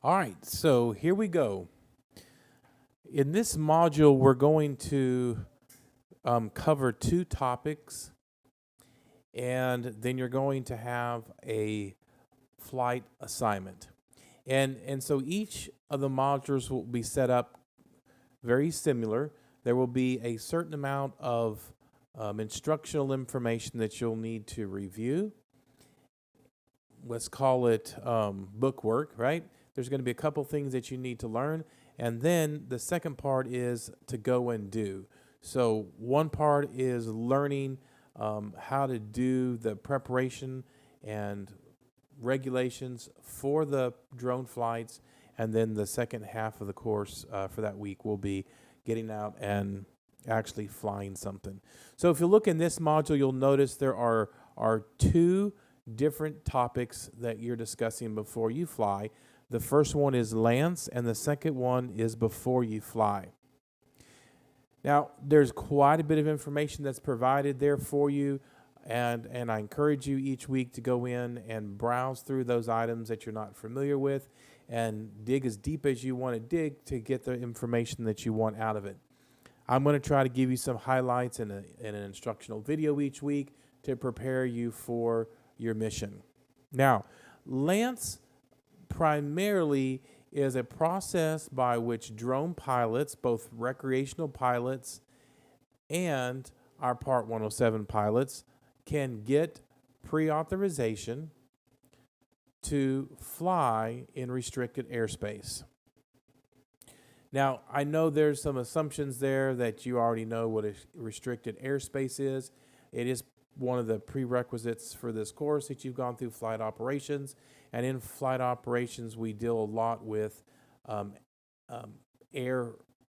All right, so here we go. In this module, we're going to cover two topics, and then you're going to have a flight assignment. And so each of the modules will be set up very similar. There will be a certain amount of instructional information that you'll need to review. Let's call it book work, right? There's going to be a couple things that you need to learn. And then the second part is to go and do. So one part is learning how to do the preparation and regulations for the drone flights. And then the second half of the course for that week will be getting out and actually flying something. So if you look in this module, you'll notice there are two different topics that you're discussing before you fly. The first one is LAANC, and the second one is before you fly. Now, there's quite a bit of information that's provided there for you, and I encourage you each week to go in and browse through those items that you're not familiar with and dig as deep as you want to dig to get the information that you want out of it. I'm going to try to give you some highlights in an instructional video each week to prepare you for your mission. Now, LAANC primarily is a process by which drone pilots, both recreational pilots and our Part 107 pilots, can get pre-authorization to fly in restricted airspace. Now, I know there's some assumptions there that you already know what a restricted airspace is. It is one of the prerequisites for this course that you've gone through flight operations. And in flight operations, we deal a lot with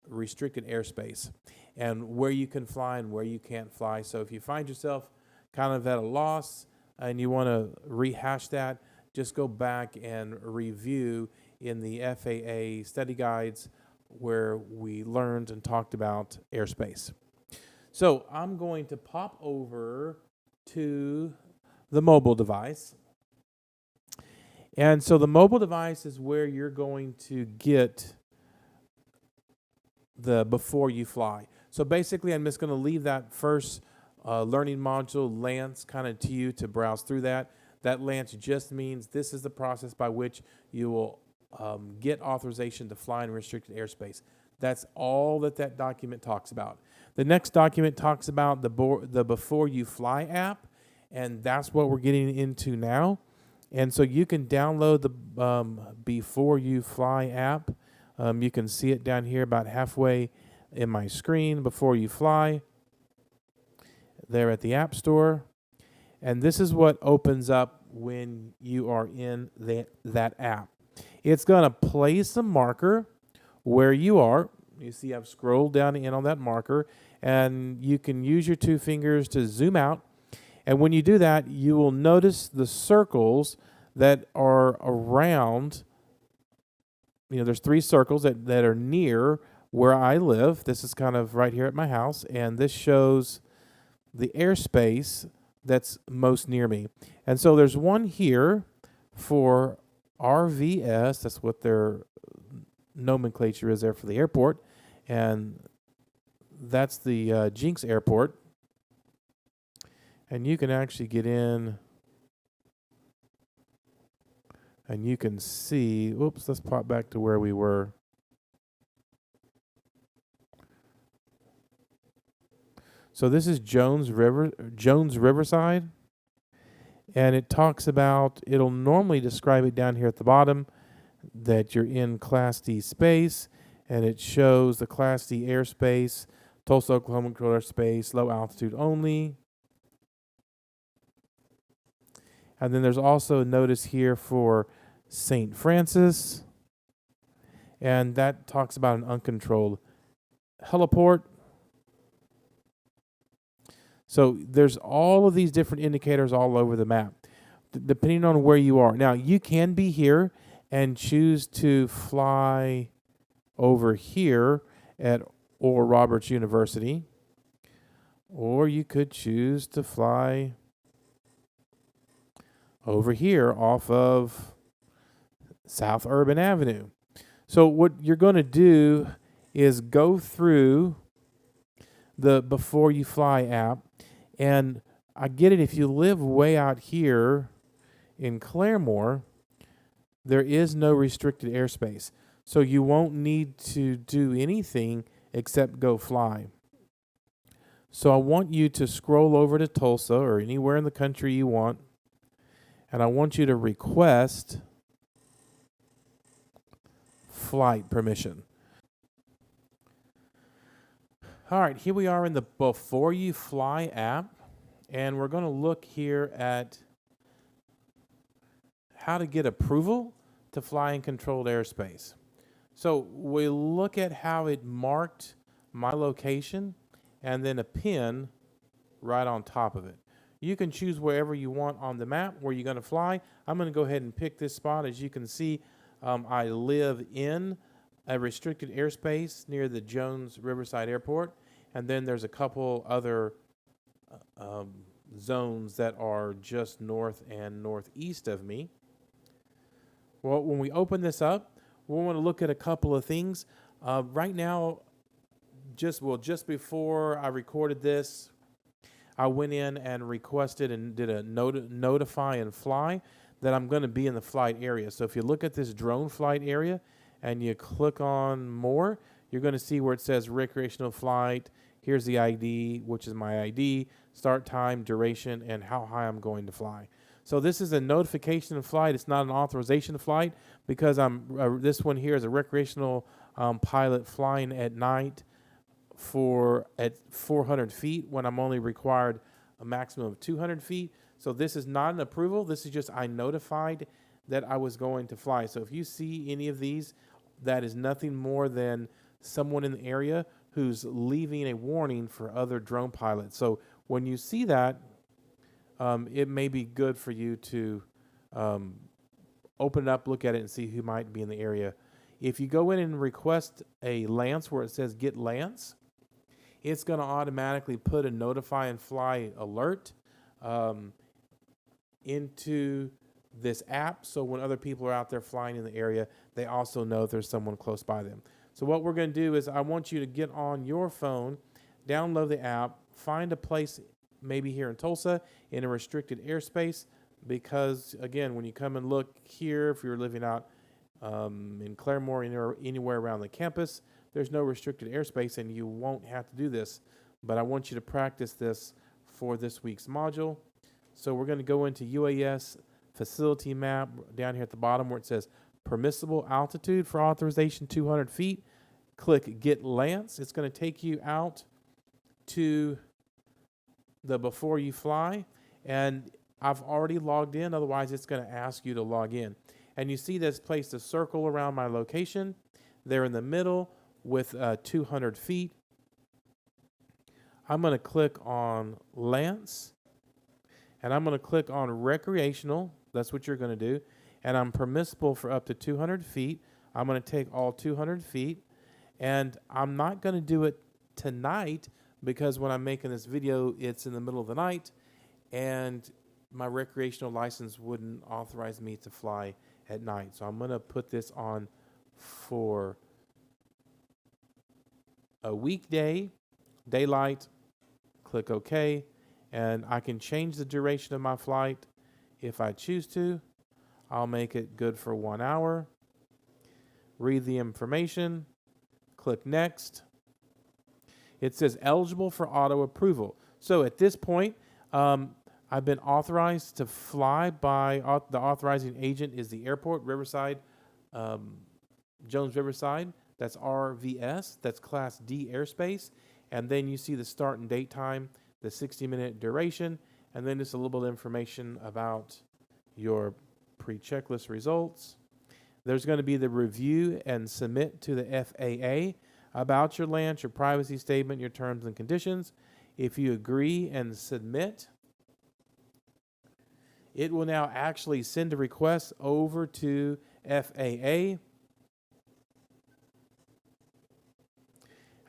restricted airspace and where you can fly and where you can't fly. So if you find yourself kind of at a loss and you want to rehash that, just go back and review in the FAA study guides where we learned and talked about airspace. So I'm going to pop over to the mobile device. And so the mobile device is where you're going to get the before you fly. So basically, I'm just going to leave that first learning module, LAANC, kind of to you to browse through that. That LAANC just means this is the process by which you will get authorization to fly in restricted airspace. That's all that document talks about. The next document talks about the Before You Fly app, and that's what we're getting into now. And so you can download the Before You Fly app. You can see it down here about halfway in my screen, Before You Fly, there at the App Store. And this is what opens up when you are in that app. It's going to place a marker where you are. You see I've scrolled down in on that marker, and you can use your two fingers to zoom out. And when you do that, you will notice the circles that are around. There's three circles that are near where I live. This is kind of right here at my house, and this shows the airspace that's most near me. And so there's one here for RVS. That's what their nomenclature is there for the airport. And that's the Jinx Airport. And you can actually get in and you can see, oops, let's pop back to where we were. So this is Jones Riverside. And it talks about, it'll normally describe it down here at the bottom, that you're in Class D space, and it shows the Class D airspace, Tulsa, Oklahoma controlled airspace, low altitude only. And then there's also a notice here for St. Francis, and that talks about an uncontrolled heliport. So there's all of these different indicators all over the map, depending on where you are. Now, you can be here and choose to fly over here at Oral Roberts University, or you could choose to fly over here off of South Urban Avenue. So what you're going to do is go through the Before You Fly app, and I get it, if you live way out here in Claremore, there is no restricted airspace. So you won't need to do anything except go fly. So I want you to scroll over to Tulsa or anywhere in the country you want, and I want you to request flight permission. All right, here we are in the Before You Fly app, and we're going to look here at how to get approval to fly in controlled airspace. So we look at how it marked my location and then a pin right on top of it. You can choose wherever you want on the map where you're going to fly. I'm going to go ahead and pick this spot. As you can see, I live in a restricted airspace near the Jones Riverside Airport, and then there's a couple other zones that are just north and northeast of me. Well, when we open this up, we want to look at a couple of things. Right now, just before I recorded this, I went in and requested and did a notify and fly that I'm going to be in the flight area. So if you look at this drone flight area and you click on more, you're going to see where it says recreational flight. Here's the ID, which is my ID, start time, duration, and how high I'm going to fly. So this is a notification of flight. It's not an authorization of flight because this one here is a recreational pilot flying at night at 400 feet when I'm only required a maximum of 200 feet. So this is not an approval. This is just I notified that I was going to fly. So if you see any of these, that is nothing more than someone in the area who's leaving a warning for other drone pilots. So when you see that, it may be good for you to open it up, look at it, and see who might be in the area. If you go in and request a LAANC where it says Get LAANC, it's going to automatically put a notify and fly alert into this app. So when other people are out there flying in the area, they also know there's someone close by them. So what we're going to do is I want you to get on your phone, download the app, find a place maybe here in Tulsa in a restricted airspace, because again, when you come and look here, if you're living out in Claremore or anywhere around the campus, there's no restricted airspace and you won't have to do this. But I want you to practice this for this week's module. So we're going to go into UAS facility map down here at the bottom where it says permissible altitude for authorization 200 feet. Click Get LAANC. It's going to take you out to the Before You Fly, and I've already logged in. Otherwise, it's going to ask you to log in. And you see that's placed a circle around my location. They're in the middle with 200 feet. I'm going to click on LAANC, and I'm going to click on recreational. That's what you're going to do. And I'm permissible for up to 200 feet. I'm going to take all 200 feet. And I'm not going to do it tonight because when I'm making this video, it's in the middle of the night, and my recreational license wouldn't authorize me to fly at night. So I'm going to put this on for a weekday, daylight, click OK, and I can change the duration of my flight if I choose to. I'll make it good for 1 hour. Read the information, click Next. It says eligible for auto approval. So at this point, I've been authorized to fly by the authorizing agent is the airport, Riverside, Jones Riverside. That's RVS. That's Class D airspace. And then you see the start and date time, the 60-minute duration, and then just a little bit of information about your pre-checklist results. There's going to be the review and submit to the FAA about your LAANC, your privacy statement, your terms and conditions. If you agree and submit, it will now actually send a request over to FAA.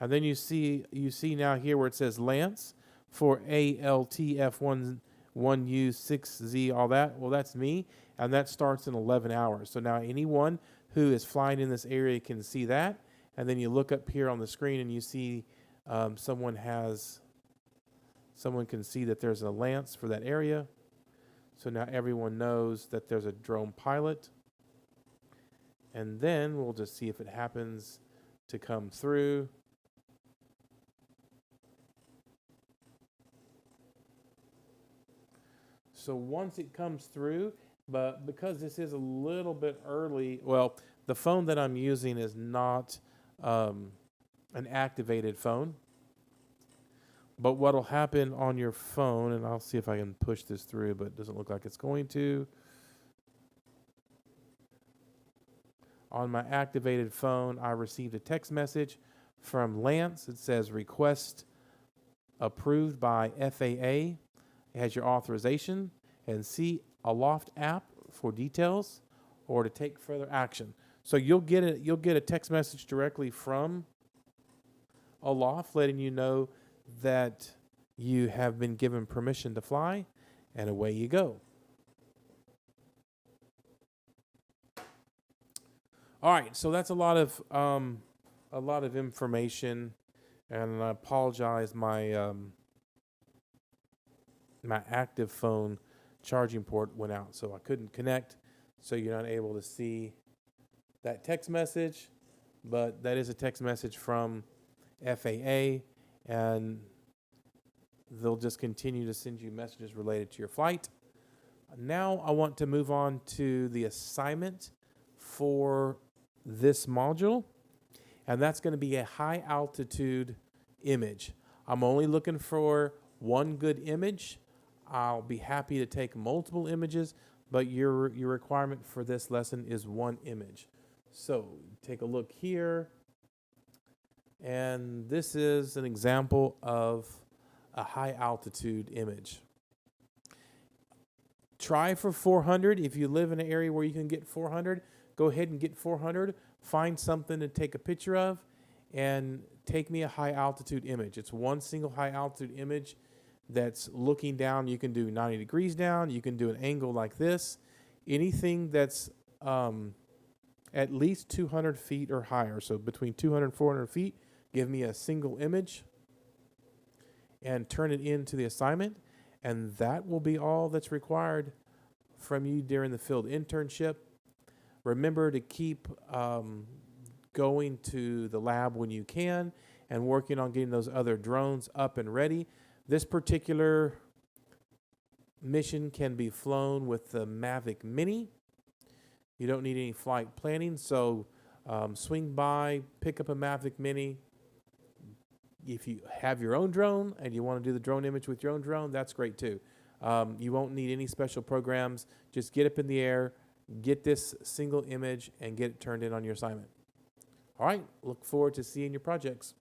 And then you see now here where it says LAANC for ALTF11U6Z, all that. Well, that's me. and that starts in 11 hours. So now anyone who is flying in this area can see that, and then you look up here on the screen and you see someone can see that there's a LAANC for that area. So now everyone knows that there's a drone pilot. And then we'll just see if it happens to come through. So once it comes through, but because this is a little bit early, well, the phone that I'm using is not an activated phone. But what'll happen on your phone, and I'll see if I can push this through, but it doesn't look like it's going to. On my activated phone, I received a text message from LAANC. It says request approved by FAA. It has your authorization, and see Aloft app for details or to take further action. So you'll get a text message directly from Aloft letting you know that you have been given permission to fly, and away you go. All right, so that's a lot of information, and I apologize. My my active phone charging port went out, so I couldn't connect. So you're not able to see that text message, but that is a text message from FAA, and they'll just continue to send you messages related to your flight. Now I want to move on to the assignment for this module, and that's going to be a high altitude image. I'm only looking for one good image. I'll be happy to take multiple images, but your requirement for this lesson is one image. So take a look here, and this is an example of a high altitude image. Try for 400. If you live in an area where you can get 400, go ahead and get 400. Find something to take a picture of and take me a high altitude image. It's one single high altitude image that's looking down. You can do 90 degrees down. You can do an angle like this. Anything that's at least 200 feet or higher. So between 200 and 400 feet, give me a single image and turn it into the assignment. And that will be all that's required from you during the field internship. Remember to keep going to the lab when you can and working on getting those other drones up and ready. This particular mission can be flown with the Mavic Mini. You don't need any flight planning, so swing by, pick up a Mavic Mini. If you have your own drone and you want to do the drone image with your own drone, that's great too. You won't need any special programs. Just get up in the air, get this single image, and get it turned in on your assignment. All right, look forward to seeing your projects.